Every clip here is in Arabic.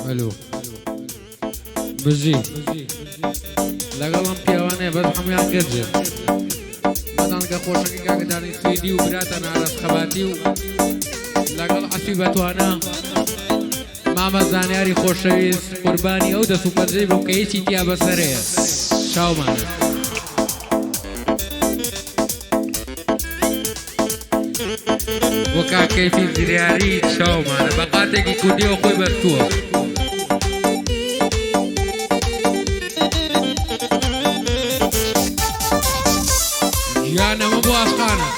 الو بژی لەگەڵم پیاوانەیە بەس هەمویان گەرجن مەدانکە خۆشەکەی کاکەدانی سویدی و براتە نارەس خەباتی و لەگەڵ عەسی بەتوانە مامە زانیاری خۆشەویست قوربانی ئەو دەست و پەرجەی بۆ کە هیچی تیا بەسەرەیە شاومانە وەکا کەیفی زریاری شاومانە بە قاتێکی کوردیەوە خۆی بەرتووە گیانەمە بۆ ئاشقانە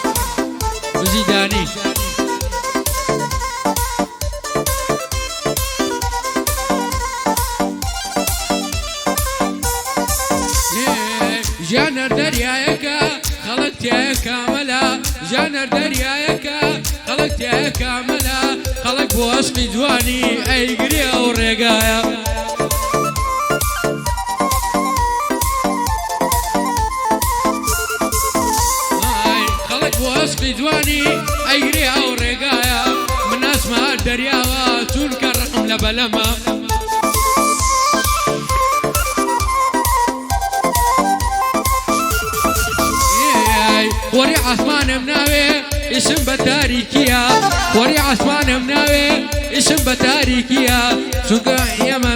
بژی دانی ژیانەر دەریایەکە خەڵک تایە کامەلە ژیانەر دەریایەکە خەڵک تایە کامەلە خەڵک بۆ عەشقی جوانی ئەیگرێ ئەو ڕێگایە خەڵک بۆ عەشقی جوانی ئەیگرێ ئەو ڕێگایە من ئەچمە دەریاوە چونکە ڕقم لە بەلەمە وەری عەسمانم ناوێ ئیشم بە تاریکیە وەری عەسمانم ناوێ ئیشم بە تاریکیە چونکە ئێمە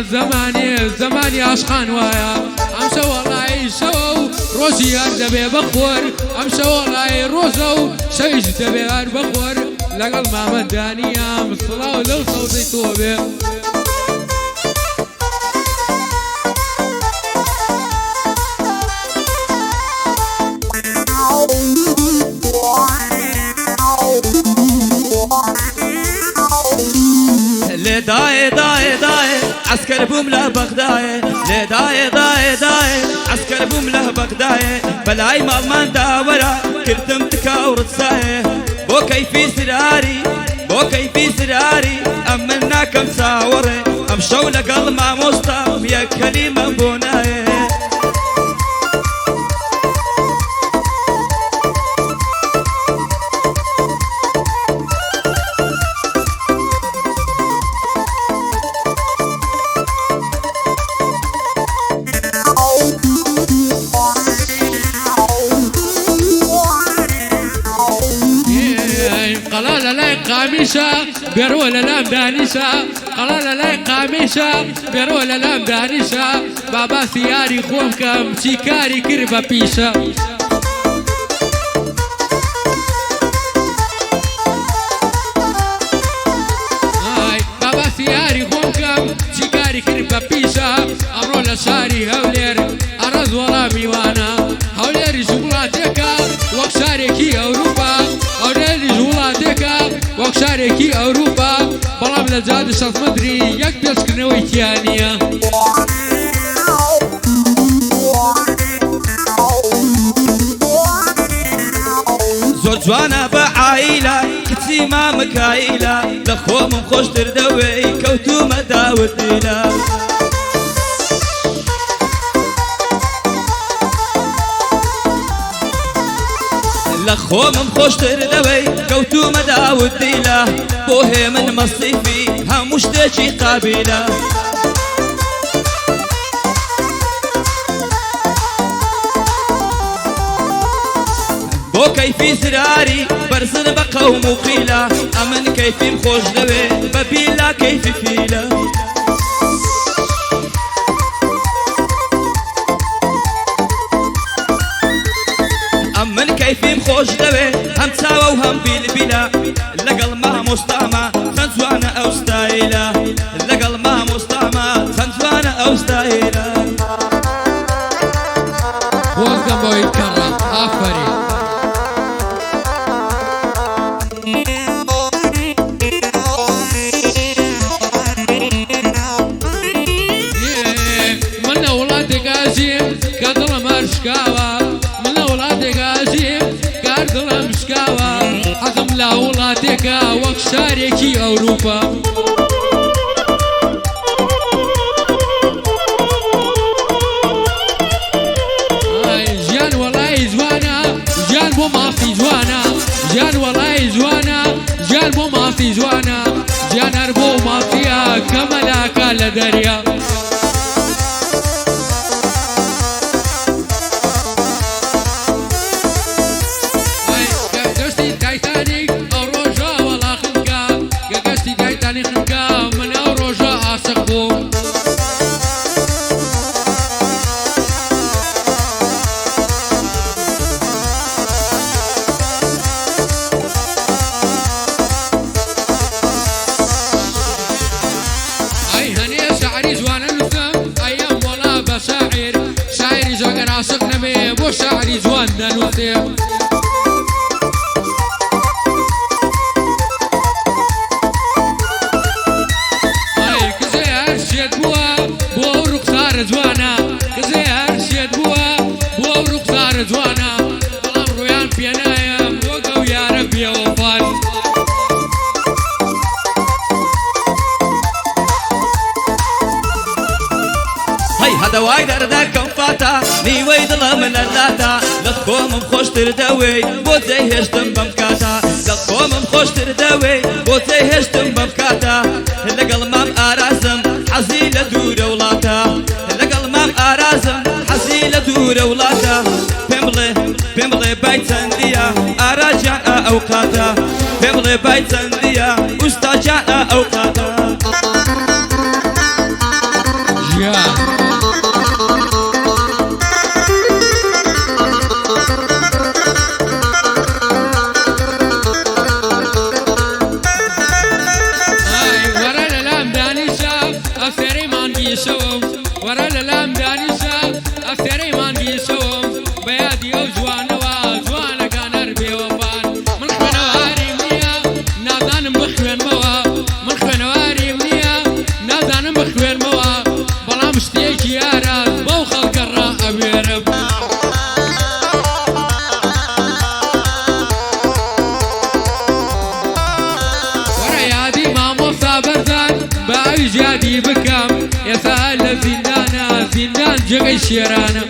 زەمانی عاشقان وایە ئەم شەوەڵایی شەوە و ڕۆژی هەر دەبێ بەخۆر ئەم شەوەڵایی ڕۆژە و شەویش دەبێ هەر بەخۆر لەگەڵ مامەدانیە مسڵاو لەو سەوزەی تۆ بێ لداي داي داي عسكر بومله بغداي لداي داي داي عسكر بومله بغداي بلاي مالمان داورا كرتم تكاورت ساي بو كيفي سراري بو كيفي سراري أمنا كم ساوري أمشو لقل ما مصطف يا كلمة بوناي قلالا لاي قاميشة بيرولا لام دانيشة قلالا لاي قاميشة بيرولا لام دانيشة بابا سياري خوم كم شيكاري كربا بيشة بابا سياري خوم كم شيكاري كربا بيشة أمرو لشاري هولير أرز ولا ميوانا هولير شوكولاتيكا وكشاريكي أوروبا هولير جوڵاتێکە وەک شارێکی ئەوروپا بەڵام لە جادە 600 مەتری یەک پێچکردنەوەی تیا نییە زۆر جوانە بە عایلە کچی مامەکایلە لە خۆمم خۆشتر دەوێی کەوتومە داوت دیلە لە خۆمم خۆشتر دەوەی کەوتومە داوت دیلە بۆ هێ من مەسیفی هەموو شتێکی قابیلە بۆ کەیفی زراری بەرزن بە قەوم و قیلە ئەمن کەیفیم خۆش دەوێ بە بیلا کەیفی فیلە من كيفي مخوش دوي هم تساوى وهم بيلبيلا لقل ما مستعمى خنزوانا او ستايلا لقل ما مستعمى خنزوانا او ستايلا وزن بو يتكرر آفرين من أولادك أجيب كدل مرشكاوة دڵم شکاوە حەقم لا وڵاتێکە وەک شارێکی ئەوروپا ژیان وەڵای جوانە ژیان بۆ مافی جوانە ژیان وەڵای جوانە ژیان بۆ مافی جوانە ژیان هەر بۆ مافیە کەمەلاکە لدريا قصدي تايتانيك أو روجا ولا خنقا قصدي تايتانيك خنقا من أو روجا عاشق بوم شاعري زوانا نفهم أيام ولا بشاعر شاعري زوجر عاشق نبي بو شاعري زوانا نفهم أي كزي هرشيد بوا بو رقصار زوانا كزي هرشيد بوا بو رقصار زوانا بلام رويان بينايا وقو يا ربي وفان هذا وايد أردك فاتا ني ويد الله من اللاتا لتقوم مخوش تردوي بوتي هشتم بمكاتا لتقوم مخوش تردوي بوتي هشتم بمكاتا لقل مام أرازم حزيلة دور ولاتا لقل مام أرازم حزيلة دور ولاتا بملي بيت سنديا أراجع أوقاتا بملي بيت سنديا أستاجع أوقاتا ورا الألام دانيشا أفتري مان بيشوم بيادي وجوان وجوان كان أربي وفان من خوانواري منيا نادان مخوين موا من خوانواري منيا نادان مخوين موا بلا مشتيك يا راس بو خلق الراء بيرب ورا يادي ما موسى بردان باوي جادي بكام يا سهل زندانا زندان جغي شيرانا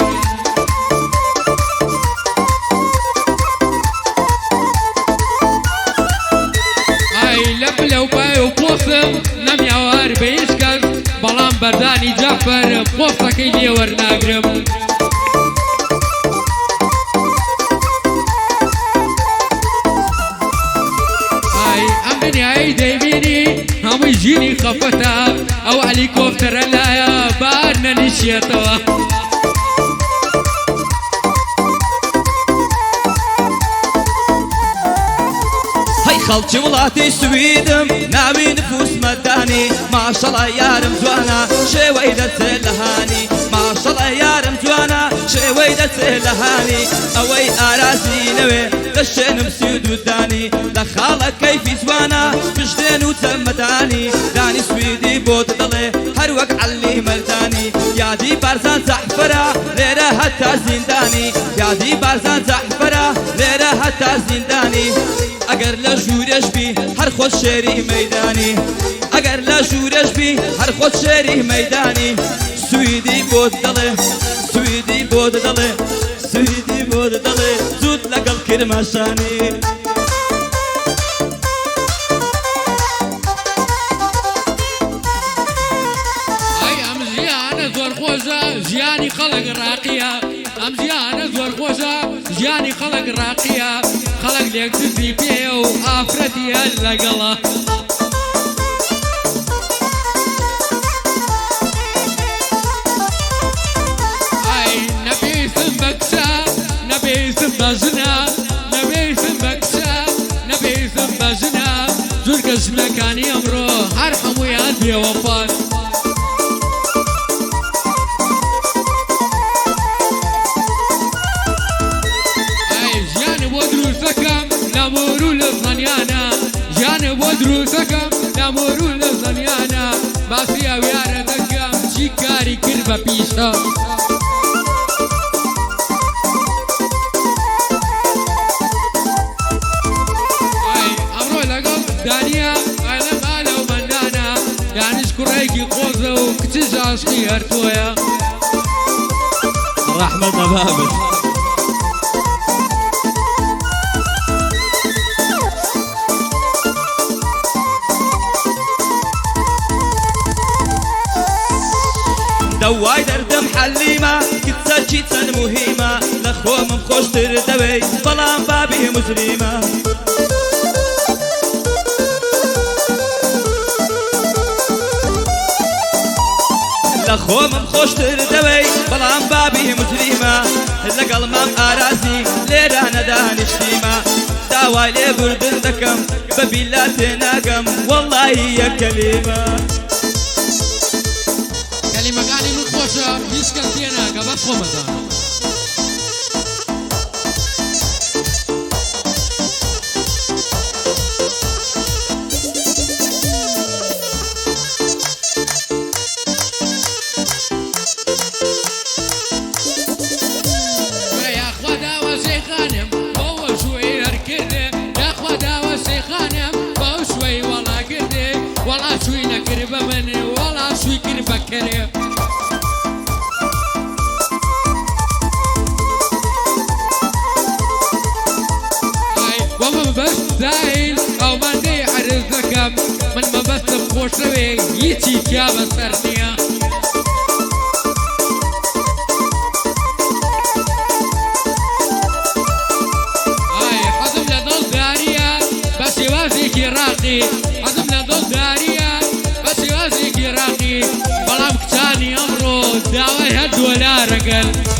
اي لبلو بايو بوصم نم يوار بيشكر بلان برداني جعفر بوصك اللي ورناقرب اي دايميني هم يجيني خفتا او هليكوبتر لا بارنا نشيتوا هاي خلتي ولاتي سويدم ناوي نفوس مداني ما شاء الله يا رمزوانا شويدة لهاني ما شاء الله يا رمزوانا شويدة لهاني اوي اراسي نوي دشين مسيد وداني دخالك كيف زوانا بجدين وتمداني داني سويدي بوت ضلي هروك علي ملداني يا دي بارزان زحفرة ليرة حتى زنداني يا دي بارزان زحفرة ليرة حتى زنداني اگر لا جورش بی هر خود شری میدانی اگر لا جورش بی هر خود شری میدانی سویدی بود دله سویدی بود دله سویدی بود دله زود لقل کرماشانی اي ام زيانة زور خوزة زياني خلق راقية ام زيانة زور خوزة زياني خلق راقية خلق ليك تزي بيه وآفرتي اللقلة اي نبي سنبكسا نبي سنبزنا نبي سنبكسا نبي سنبزنا زرق اسمكاني امرو ارحموا يا قلبي وفان لامورو للظنيانا جانب ودروسكم لامورو للظنيانا باسي او يارا دقم شيكاري كربا بيشا اي امرو لقل دانيا ايلا مالا ومنانا يعني شكريكي قوزة وكتش عشقي هرتويا رحمة بابل دواي دردم حليمة كتسجي تن مهمة لخو من خوش تردوي بلان بابي مسلمة لخو من خوش تردوي بلان بابي مسلمة لقل مام آراسي ليرانا دانشتيمة داواي لي بردن دكم ببيلاتي ناقم والله هي كلمة کەلیمەکانی من خۆشە هیچ کەس تێ ناکە بەس خۆمەزانم یاخوا داوە شەیخانم بەوە شوێی هەرکردێ یاخوا داوە شەیخانم بەو شوێی وەڵا کردێ وەڵا شووی نەکرد بە من وەڵا شووی کرد بەکەرێ دايل او ماندي عرض دكم من ما بس بخوشوي يتي كيا بسرنيا اي حزم لدول داريا بس يوازيك راقي حزم لدول داريا بس يوازيك راقي بلام كتاني امرو داوي هد ولا رجل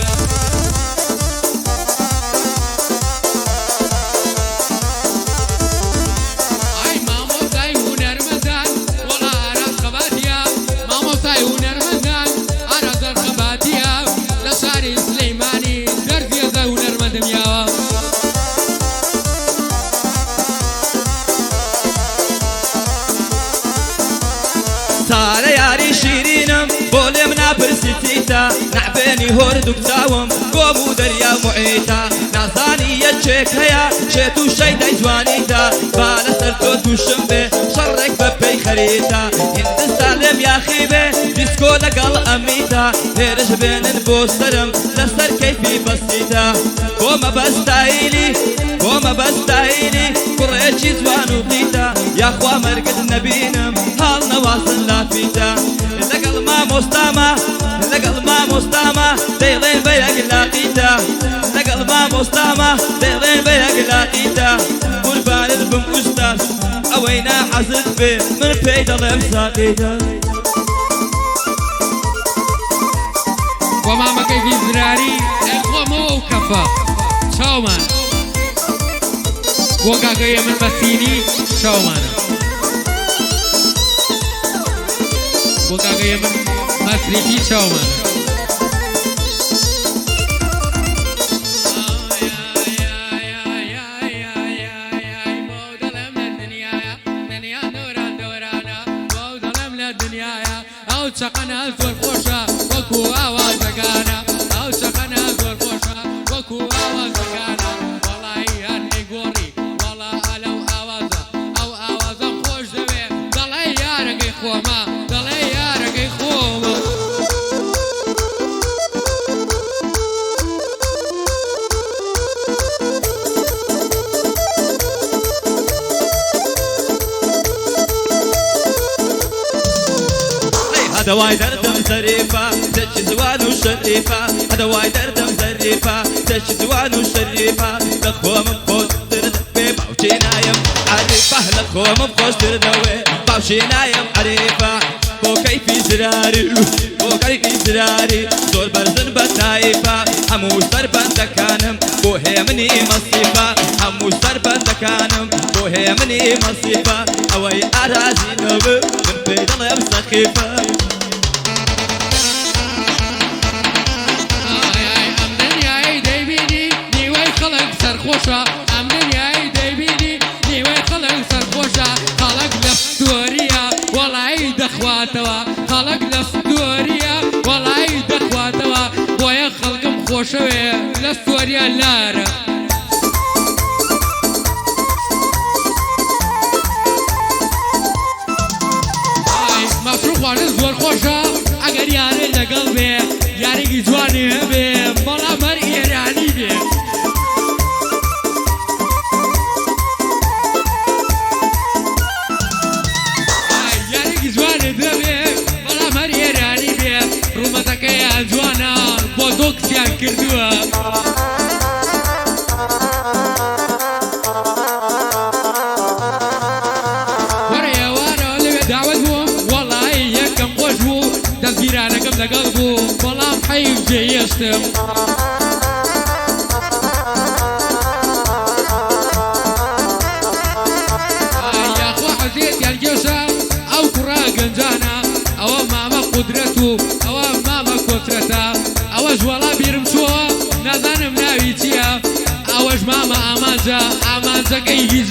سارة ياري شيرينم بولي منا برسيتيتا نعبيني هوردو كتاوم قومو دريا معيتا نازاني يتشيك هيا شيتو شيدا جوانيتا بالا سرتو توشمبي شرك ببي خريتا هندستان يا خيبي ديسكو لقل اميتا هيرش بين بوسترم لسر كيفي بسيتا قوما بستايلي قوما بستايلي قريتشي زوانو قيتا يا اخوا مرقد نبينم هالنا واصل لافيتا لقل ما مستامة لقل ما مستامة ديلين بيك لاقيتا لقل ما مستامة ديلين بيك لاقيتا قربان البم أستاذ أوينا حزد بي من بيت الله مساقيتا وما كيف زراري اخوة مو كفا شاومان وقا قوية من مسيني شاومانا وقا قوية من مسريكي شاومانا شقنا زور خوشا وكو آواز دقانا او شقنا زور خوشا وكو آواز دقانا والله هني قوري والله ألو آوازا او آوازا خوش دوي دلي يارقي خوما دلي يارقي خوما هذا واي دردم زريفة تشي زوان وشريفة هذا واي دردم زريفة تشي زوان وشريفة لخوة من خوش تردوي باوشي نايم عريفة لخوة من خوش تردوي باوشي نايم عريفة بو كيفي زراري بو كيفي زراري زور برزن بتايفة همو سربان دكانم بو هي مني مصيفة همو سربان دكانم بو هي مني مصيفة اوي ارازي نوب من بيت الله مسخيفة سرخوشة ام دنياي دايبيني نيوي خلق سرخوشة خلق لفتوريا والله دخواتوا خلق لفتوريا والله دخواتوا بويا خلق مخوشوي لفتوريا لارا مصروف وارد زور خوشة اگر ياري لقلبي ياري جواني هبي بلا مر ايراني بي کردووە وەرە ئێوارەوە لەوێ داوەت بووم وەڵی یەکەم خۆش بوو دەستگیرانەکەم لەگەڵ بوو بەڵام حەیف جێهێشتم یاخوا حەزیەتیان گێشە ئەو کوڕا گەنجانە ئەوە مامە قودرەت و ئەوە مامە کۆترەتە ئەوەش وەڵا بیرم چووە نازانم ناوی چییە ئەوەش مامە ئامانجە ئامانجەکەی هیچ